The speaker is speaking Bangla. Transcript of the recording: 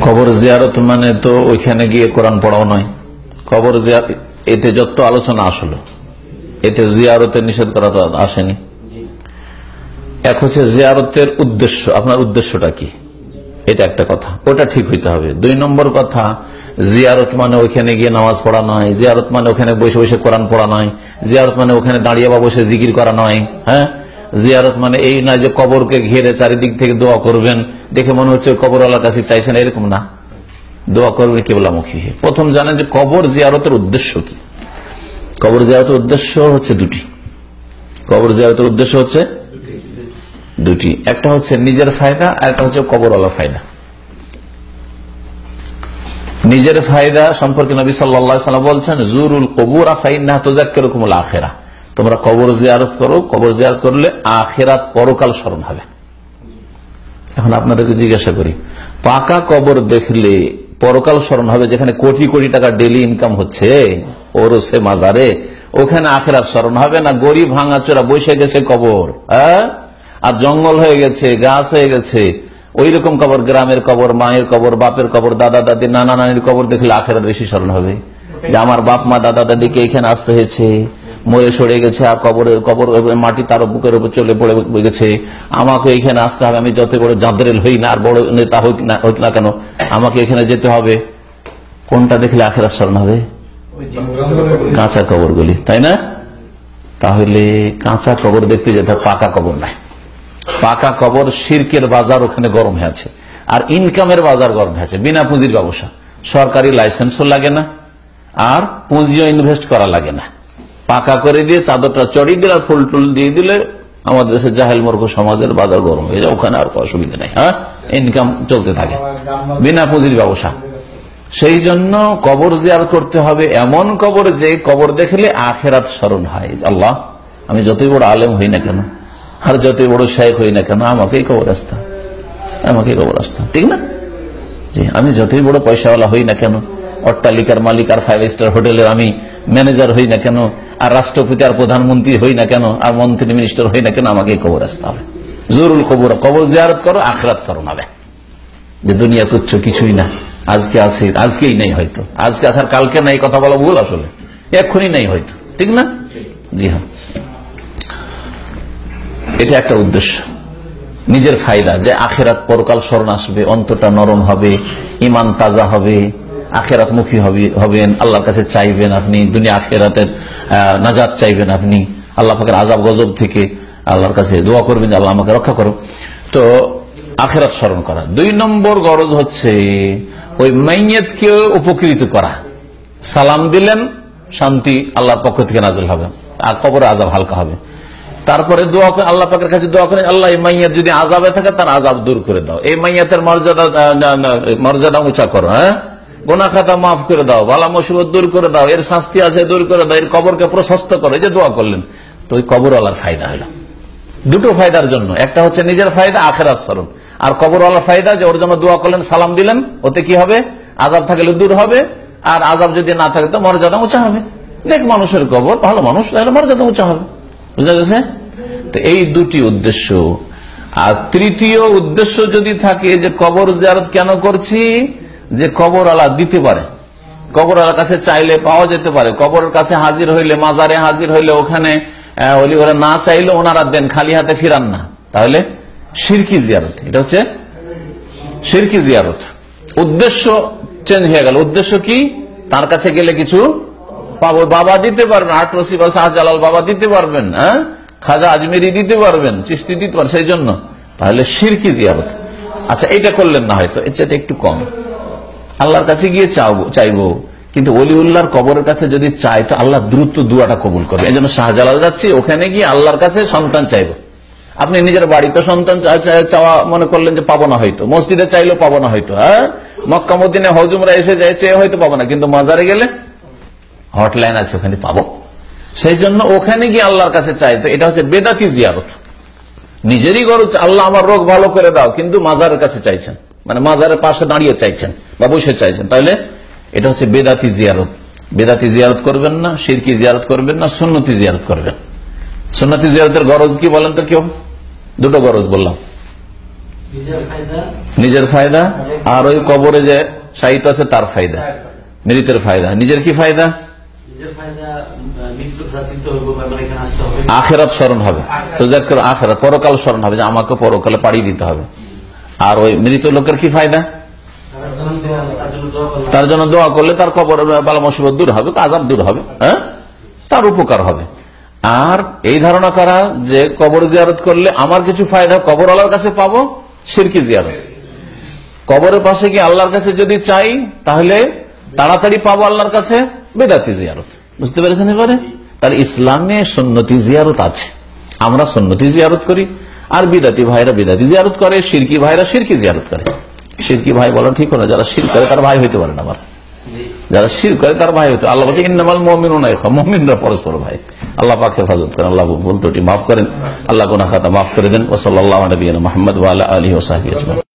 কবর জিয়ারত মানে তো ওইখানে গিয়ে কোরআন পড়াও নয়। কবর জিয়ারত এতে যত আলোচনা আসলো, এতে জিয়ারতের নিষেধ করা তো আসেনি। এক হচ্ছে জিয়ারতের উদ্দেশ্য, আপনার উদ্দেশ্যটা কি, এটা একটা কথা, ওটা ঠিক হইতে হবে। 2 নম্বর কথা, জিয়ারত মানে ওইখানে গিয়ে নামাজ পড়া নয়, জিয়ারত মানে ওখানে বসে বসে কোরআন পড়া নয়, জিয়ারত মানে ওখানে দাঁড়িয়ে বা বসে জিকির করা নয়। হ্যাঁ, জিয়ারত মানে এই না যে কবরকে ঘিরে চারিদিক থেকে দোয়া করবেন, দেখে মনে হচ্ছে কবরওয়ালার কাছে চাইছেন, এরকম না। দোয়া করবেন কেবলামুখী। প্রথম জানেন যে কবর জিয়ারতের উদ্দেশ্য কি। কবর জিয়ারতের উদ্দেশ্য হচ্ছে 2টি। কবর জিয়ারতের উদ্দেশ্য হচ্ছে 2টি, একটা হচ্ছে নিজের ফায়দা, আর একটা হচ্ছে কবরওয়ালার ফায়দা। নিজের ফায়দা সম্পর্কে নবী সাল্লাল্লাহু আলাইহি ওয়াসাল্লাম বলছেন, জুরুল কুবুরা ফাইন্নাহা তুযাক্কিরুকুমুল আখিরাহ। তোমরা কবর জিয়ারত করো, কবর জিয়ারত করলে আখিরাত পরকাল স্মরণ হবে। এখন আপনাদেরকে জিজ্ঞাসা করি, পাকা কবর দেখলে পরকাল স্মরণ হবে, যেখানে কোটি কোটি টাকা ডেইলি ইনকাম হচ্ছে ওরসে মাজারে, ওখানে আখিরাত স্মরণ হবে না? গরিব ভাঙাচোরা বসে গেছে কবর, হ্যাঁ, আর জঙ্গল হয়ে গেছে, গাছ হয়ে গেছে, ওই রকম কবর, গ্রামের কবর, মায়ের কবর, বাপের কবর, দাদা দাদি, নানা নানির কবর দেখলে আখিরাত বেশি স্মরণ হবে। যে আমার বাপ মা দাদা দাদিকে এখানে আসতে হয়েছে, মরে সরে গেছে, আর কবর মাটি তার বুকের উপর চলে পড়ে গেছে, আমাকে এখানে আসতে হবে। আমি যত বড় জাদরেল হই না আর বড় নেতা হোক না কেন, আমাকে এখানে যেতে হবে। কোনটা দেখলে আখিরাত স্মরণ হবে? কাঁচা কবরগুলি, তাই না? তাহলে কাঁচা কবর দেখতে যেতে, পাকা কবর নাই। পাকা কবর শিরকের বাজার ওখানে গরম হয়ে আছে, আর ইনকামের বাজার গরম হয়ে আছে। বিনা পুঁজির ব্যবসা, সরকারি লাইসেন্সও লাগে না, আর পুঁজিও ইনভেস্ট করা লাগে না। পাকা করে দিয়ে চাদরটা চড়িয়ে দিলে, ফুল টুল দিয়ে দিলে, আমাদের দেশে জাহেল মূর্খ সমাজের বাজার গরম হয়ে যায়, ওখানে আর অসুবিধা নেই। হ্যাঁ, ইনকাম চলতে থাকে, বিনা পুঁজির ব্যবসা। সেই জন্য কবর জিয়ারত করতে হবে এমন কবর, যে কবর দেখলে আখিরাত স্মরণ হয়। আল্লাহ, আমি যতই বড় আলেম হই না কেন, আর যতই বড় শেখ হই না কেন, আমাকেই কবর আসতে, আমাকেই কবর আসতে, ঠিক না? জি, আমি যতই বড় পয়সাওয়ালা হই না কেন, অট্টালিকার মালিক আর 5 স্টার হোটেলের আমি ম্যানেজার হই না কেন, আর রাষ্ট্রপতি আর প্রধানমন্ত্রী হই না কেন, আর মন্ত্রী মিনিস্টার হই না কেন, আমাকে কবর আসতে হবে। জরুল কবর, কবর জিয়ারত করো, আখিরাত স্মরণ হবে। যে দুনিয়া তুচ্ছ কিছুই না, আজকে আছে, আজকেই নেই হয়তো, আজকে আসার কালকে নাই, কথা বলা ভুল, আসলে এক্ষুনি নেই হয়তো, ঠিক না? জি হ্যাঁ, এটা একটা উদ্দেশ্য, নিজের ফায়দা, যে আখিরাত পরকাল স্মরণ আসবে, অন্তরটা নরম হবে, ইমান তাজা হবে, আখিরাত মুখী হবেন, আল্লাহর কাছে চাইবেন আপনি, দুনিয়া আখিরাতের নাজাত চাইবেন আপনি, আল্লাহ পাকের আযাব গজব থেকে আল্লাহর কাছে দোয়া করবেন যে আল্লাহ আমাকে রক্ষা করো। তো আখিরাত স্মরণ করা। 2 নম্বর গরজ হচ্ছে ওই মাইয়াতকে উপকৃত করা। সালাম দিলেন, শান্তি আল্লাহর পক্ষ থেকে নাযিল হবে, আর কবরে আযাব হালকা হবে। তারপরে দোয়া করে, আল্লাহ পাকের কাছে দোয়া করেন, আল্লাহ এই মাইয়াত যদি আযাবে থাকে তার আযাব দূর করে দাও, এই মাইয়াতের মর্যাদা উঁচা করো, হ্যাঁ, গুনাহ খাতা মাফ করে দাও, বালা মুসিবত দূর করে দাও, এর শাস্তি আছে দূর করে দাও, এর কবরকে প্রশস্ত করো। এই যে দোয়া করলেন, তো ওই কবরওয়ালার ফায়দা হলো। 2টো ফায়দার জন্য, একটা হচ্ছে নিজের ফায়দা, আখিরাত স্মরণ, আর কবরওয়ালার ফায়দা, যে ওর জন্য দোয়া করলেন, সালাম দিলেন, ওতে কি হবে? আযাব থাকলে দূর হবে, আর আযাব যদি না থাকে তো মর্যাদা উঁচা হবে। নেক মানুষের কবর, ভালো মানুষ, তাহলে মর্যাদা উঁচা হবে। বুঝা গেছে? তো এই 2টি উদ্দেশ্য। আর 3য় উদ্দেশ্য যদি থাকে যে কবর জিয়ারত কেন করছি, যে কবরওয়ালা দিতে পারে, কবরওয়ালার কাছে চাইলে পাওয়া যেতে পারে, কবরের কাছে হাজির হইলে, মাজারে হাজির হইলে, ওখানে ওরা না চাইলে ওনারা দেন, খালি হাতে ফিরান না, তাহলে শিরকি জিয়ারত। এটা হচ্ছে শিরকি জিয়ারত। উদ্দেশ্য চেঞ্জ হয়ে গেল। উদ্দেশ্য কি? তার কাছে গেলে কিছু পাবো, বাবা দিতে পারবেন, আটরসি বা শাহজালাল বাবা দিতে পারবেন, হ্যাঁ, খাজা আজমেরি দিতে পারবেন, চিশতি দিতে পারবেন, সেই জন্য তাহলে শিরকি জিয়ারত। আচ্ছা, এটা করলেন না, হয়তো এর চাইতে একটু কম, আল্লাহর কাছে গিয়ে চাইবো, কিন্তু ওলিউল্লাহর কবরের কাছে যদি চাই তো আল্লাহ দ্রুত দুয়াটা কবুল করবে। এই জন্য শাহজালাল যাচ্ছি, ওখানে গিয়ে আল্লাহর কাছে সন্তান চাইবো। আপনি নিজের বাড়িতে সন্তান চাওয়া মনে করলেন যে পাবো না, হয়তো মসজিদে চাইলেও পাবো না, হয়তো হ্যাঁ, মক্কা মদিনায় হজ উমরা এসে যায়, চেয়ে হয়তো পাবো না, কিন্তু মাজারে গেলে হটলাইন আছে, ওখানে পাবো। সেই জন্য ওখানে গিয়ে আল্লাহর কাছে চাই, তো এটা হচ্ছে বেদাতি জিয়ারত। নিজেরই গরজ, আল্লাহ আমার রোগ ভালো করে দাও, কিন্তু মাজারের কাছে চাইছেন, মানে মাজারের পাশে দাঁড়িয়ে চাইছেন বা বসে চাইছেন, তাহলে এটা হচ্ছে বেদাতি জিয়ারত। বেদাতি জিয়ারত করবেন না, শিরকি জিয়ারত করবেন না, সুন্নতি জিয়ারত করবেন। সুন্নতি জিয়ারতের গরজ কি বলেন তো? কেউ 2টো গরজ বললাম, নিজের ফায়দা, আর ওই কবরে যে শায়িত আছে তার ফায়দা, মৃতের ফায়দা। নিজের কি ফায়দা? আখেরাত স্মরণ হবে, আখেরাত পরকাল স্মরণ হবে যে আমাকে পরকালে পাড়ি দিতে হবে। আর ওই মৃত লোকের কি ফায়দা? তার জন্য দোয়া করলে তার কবর বালা মুসিবত দূর হবে, আযাব দূর হবে, হ্যাঁ, তার উপকার হবে। আর এই ধারণা করা যে কবর জিয়ারত করলে আমার কিছু ফায়দা কবর আল্লাহর কাছে পাবো, শিরকি জিয়ারত। কবরের পাশে কি আল্লাহর কাছে যদি চাই তাহলে তাড়াতাড়ি পাবো আল্লাহর কাছে, বেদাতি জিয়ারত। বুঝতে পেরেছেন? এবারে তার ইসলামে সুন্নতি জিয়ারত আছে, আমরা সুন্নতি জিয়ারত করি, আর বিদাতি ভাইরা বিদাতি জিয়ারত করে, শিরকি ভাইরা শিরকি জিয়ারত করে। শিরকি ভাই বলা ঠিক হলো, যারা শির করে তার ভাই হইতে পারে না, আবার যারা শির করে তার ভাই হইতে। আল্লাহ বলছে ইন্নামাল মুমিনুনা ইখওয়া, মুমিনরা পরস্পর ভাই। আল্লাহ পাক হেফাজত করেন, আল্লাহ ভুল ত্রুটি মাফ করেন, আল্লাহ গুনাহ খাতা মাফ করে দেন। ওয়া সাল্লাল্লাহু আলা নবিয়িনা মুহাম্মদ ওয়া আলা আলিহি ওয়া সাহবিহি আজমাইন।